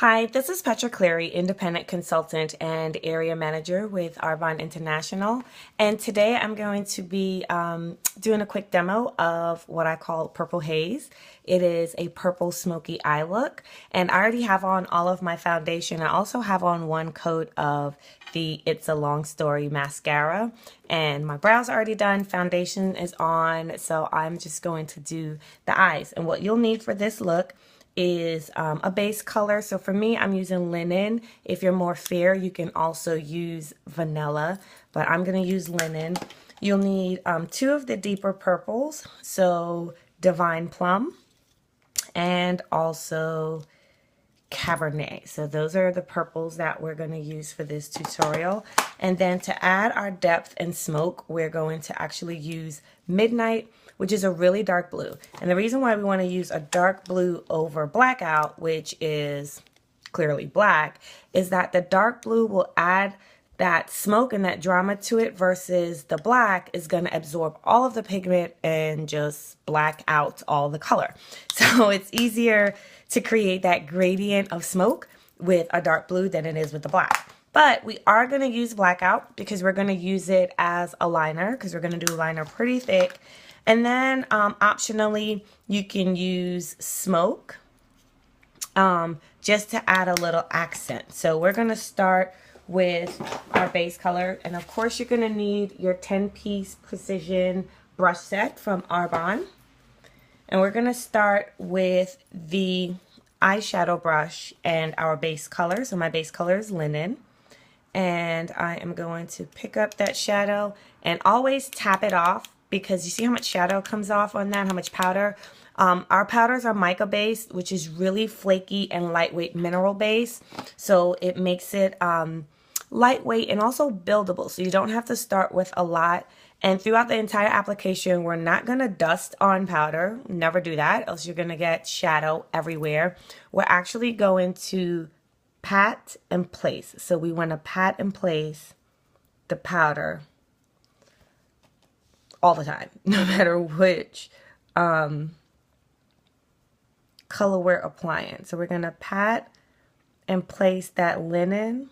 Hi, this is Petra Cleary, independent consultant and area manager with Arbonne International. And today I'm going to be doing a quick demo of what I call Purple Haze. It is a purple smoky eye look. And I already have on all of my foundation. I also have on one coat of the It's a Long Story mascara. And my brows are already done. Foundation is on. So I'm just going to do the eyes. And what you'll need for this look is a base color. So for me, I'm using linen. If you're more fair, you can also use vanilla, but I'm going to use linen. You'll need two of the deeper purples, so Divine Plum and also Cabernet. So those are the purples that we're going to use for this tutorial. And then to add our depth and smoke, we're going to actually use Midnight, which is a really dark blue. And the reason why we want to use a dark blue over Blackout, which is clearly black, is that the dark blue will add that smoke and that drama to it versus the black is going to absorb all of the pigment and just black out all the color. So it's easier to create that gradient of smoke with a dark blue than it is with the black. But we are going to use Blackout because we're going to use it as a liner because we're going to do a liner pretty thick. And then optionally, you can use Smoke just to add a little accent. So we're going to start with our base color. And of course, you're going to need your 10-piece precision brush set from Arbonne. And we're going to start with the eyeshadow brush and our base color. So my base color is Linen. And I am going to pick up that shadow and always tap it off because you see how much shadow comes off on that, how much powder. Our powders are mica based, which is really flaky and lightweight mineral based. So it makes it lightweight and also buildable. So you don't have to start with a lot. And throughout the entire application, we're not going to dust on powder. Never do that, else you're going to get shadow everywhere. We're actually going to pat and place. So we want to pat and place the powder all the time, no matter which color we're applying. So we're going to pat and place that linen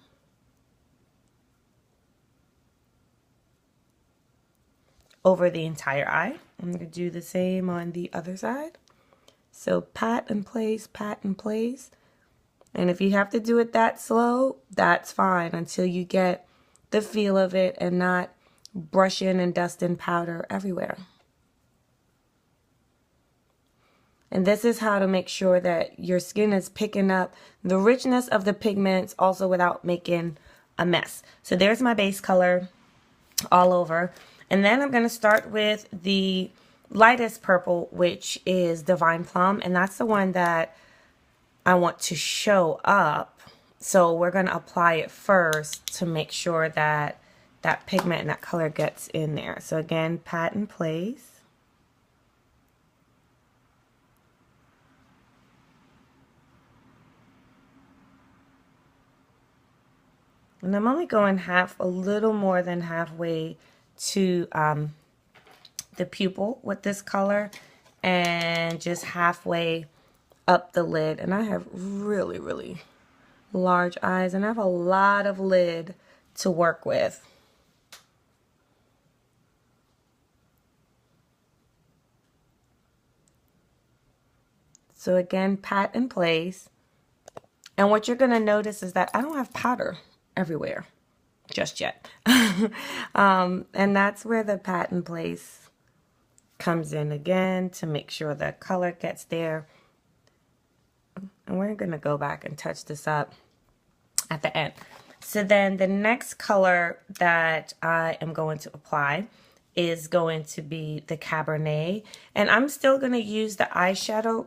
over the entire eye. I'm going to do the same on the other side. So pat and place, pat and place. And if you have to do it that slow, that's fine until you get the feel of it and not brushing and dusting powder everywhere. And this is how to make sure that your skin is picking up the richness of the pigments also without making a mess. So there's my base color all over. And then I'm going to start with the lightest purple, which is Divine Plum. And that's the one that I want to show up. So we're going to apply it first to make sure that that pigment and that color gets in there. So again, pat and place. And I'm only going a little more than halfway to the pupil with this color and just halfway up the lid. And I have really, really large eyes and I have a lot of lid to work with. So again, pat and place. And what you're going to notice is that I don't have powder everywhere just yet. And that's where the pat and place comes in again to make sure the color gets there. And we're going to go back and touch this up at the end. So then the next color that I am going to apply is going to be the Cabernet. And I'm still going to use the eyeshadow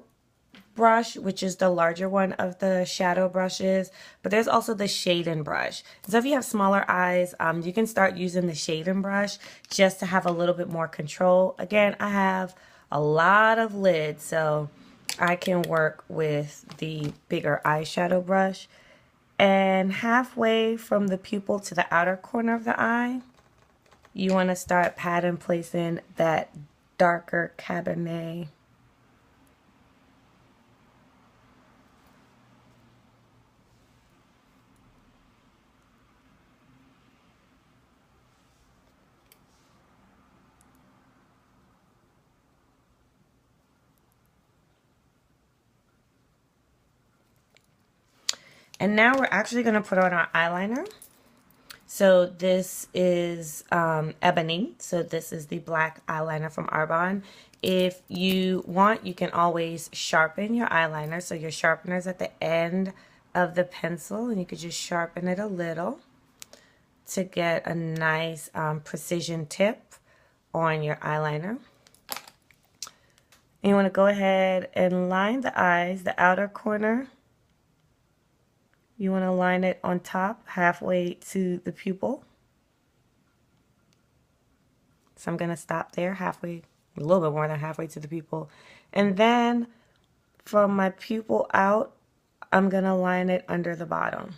brush, which is the larger one of the shadow brushes, but there's also the shading brush. So if you have smaller eyes, you can start using the shading brush just to have a little bit more control. Again, I have a lot of lid, so I can work with the bigger eyeshadow brush. And halfway from the pupil to the outer corner of the eye, you want to start pat and placing that darker Cabernet. And now we're actually going to put on our eyeliner. So this is Ebony. So this is the black eyeliner from Arbonne. If you want, you can always sharpen your eyeliner. So your sharpener is at the end of the pencil, and you could just sharpen it a little to get a nice precision tip on your eyeliner. And you want to go ahead and line the eyes, the outer corner. You want to line it on top, halfway to the pupil. So I'm going to stop there, halfway, a little bit more than halfway to the pupil. And then from my pupil out, I'm going to line it under the bottom.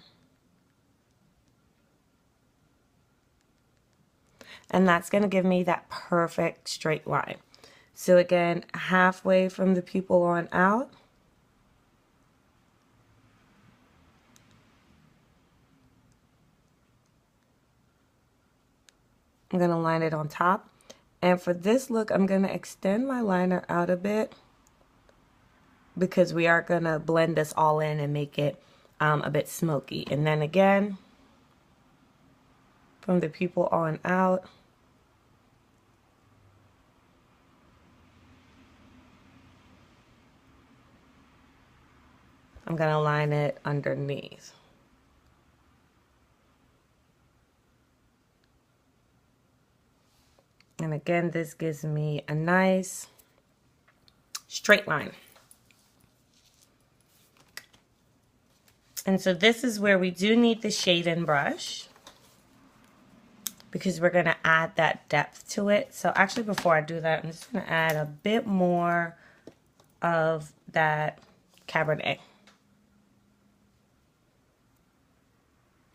And that's going to give me that perfect straight line. So again, halfway from the pupil on out. I'm going to line it on top. And for this look, I'm going to extend my liner out a bit because we are going to blend this all in and make it a bit smoky. And then again, from the pupil on out, I'm going to line it underneath. And again, this gives me a nice straight line. And so this is where we do need the shading brush because we're going to add that depth to it. So actually before I do that, I'm just going to add a bit more of that Cabernet.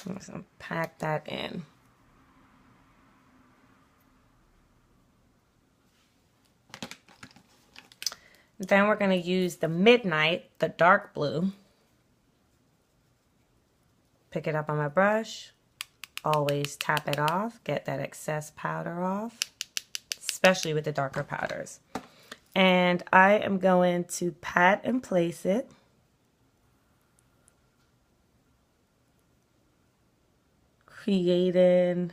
I'm just going to pack that in. Then we're going to use the Midnight, the dark blue. Pick it up on my brush. Always tap it off. Get that excess powder off, especially with the darker powders. And I am going to pat and place it. Creating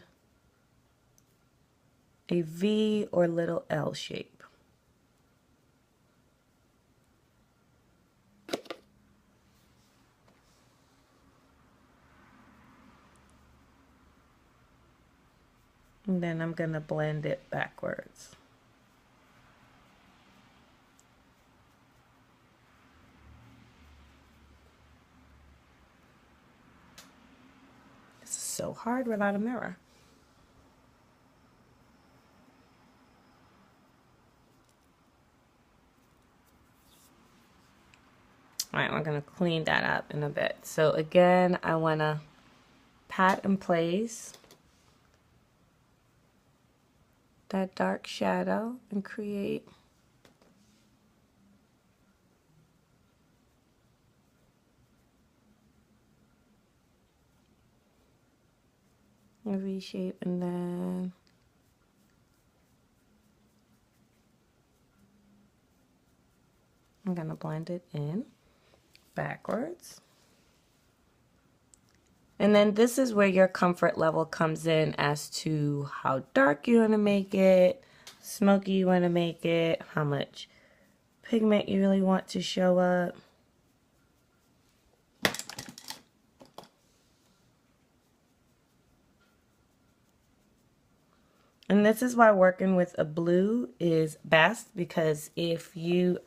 a V or little L shape. And then I'm going to blend it backwards. This is so hard without a mirror. All right, we're going to clean that up in a bit. So again, I want to pat and place that dark shadow and create a V shape, and then I'm going to blend it in backwards. And then this is where your comfort level comes in as to how dark you want to make it, smoky you want to make it, how much pigment you really want to show up. And this is why working with a blue is best, because if you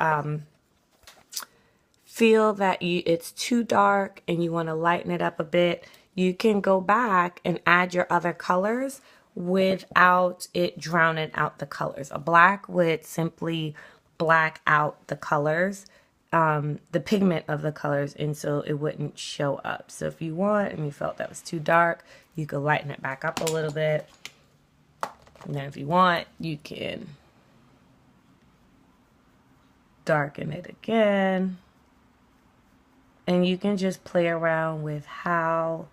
feel that it's too dark and you want to lighten it up a bit, you can go back and add your other colors without it drowning out the colors. A black would simply black out the colors, the pigment of the colors, and so it wouldn't show up. So if you want and you felt that was too dark, you could lighten it back up a little bit. And then if you want, you can darken it again. And you can just play around with how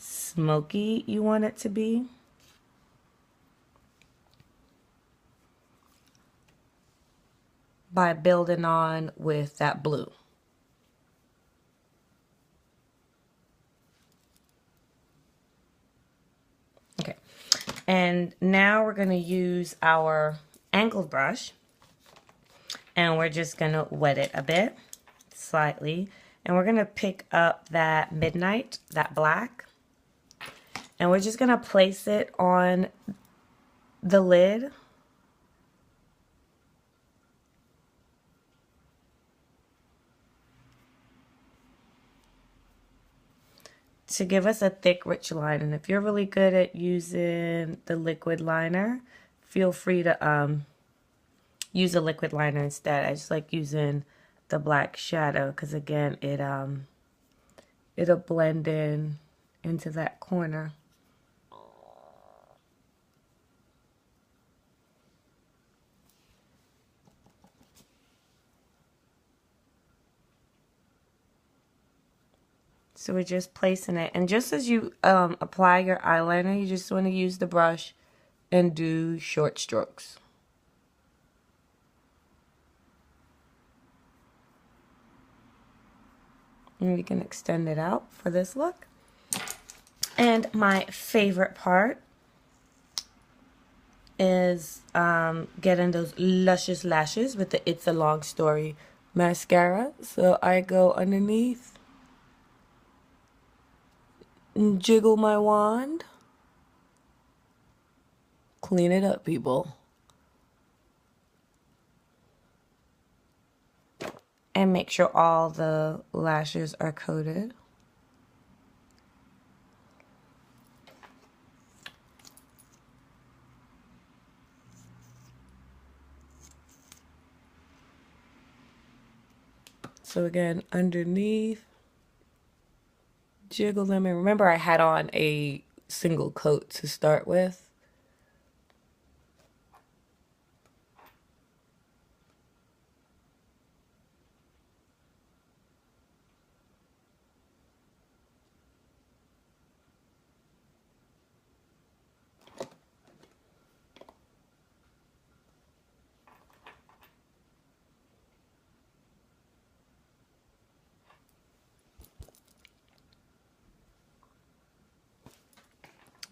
smoky you want it to be. By building on with that blue. And now we're going to use our angled brush, and we're just going to wet it a bit, slightly. And we're going to pick up that midnight, that black, and we're just going to place it on the lid. To give us a thick, rich line. And if you're really good at using the liquid liner, feel free to use a liquid liner instead. I just like using the black shadow because again it'll blend in into that corner. So we're just placing it, and just as you apply your eyeliner, you just want to use the brush and do short strokes. And we can extend it out for this look. And my favorite part is getting those luscious lashes with the It's a Long Story mascara. So I go underneath and jiggle my wand. Clean it up, people. And make sure all the lashes are coated. So again, underneath, jiggle them. And remember, I had on a single coat to start with.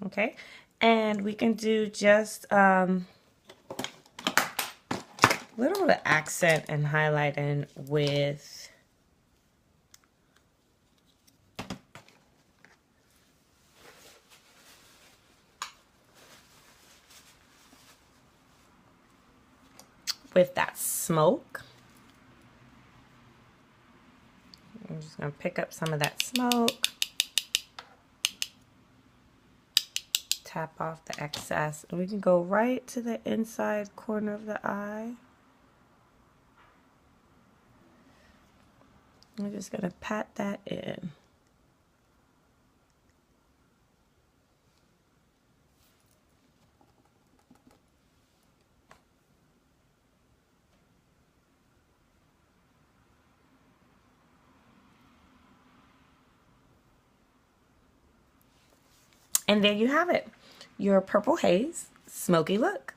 Okay, and we can do just a little bit of accent and highlighting with that smoke. I'm just going to pick up some of that smoke. Tap off the excess, and we can go right to the inside corner of the eye. I'm just going to pat that in. And there you have it, your Purple Haze Smoky look.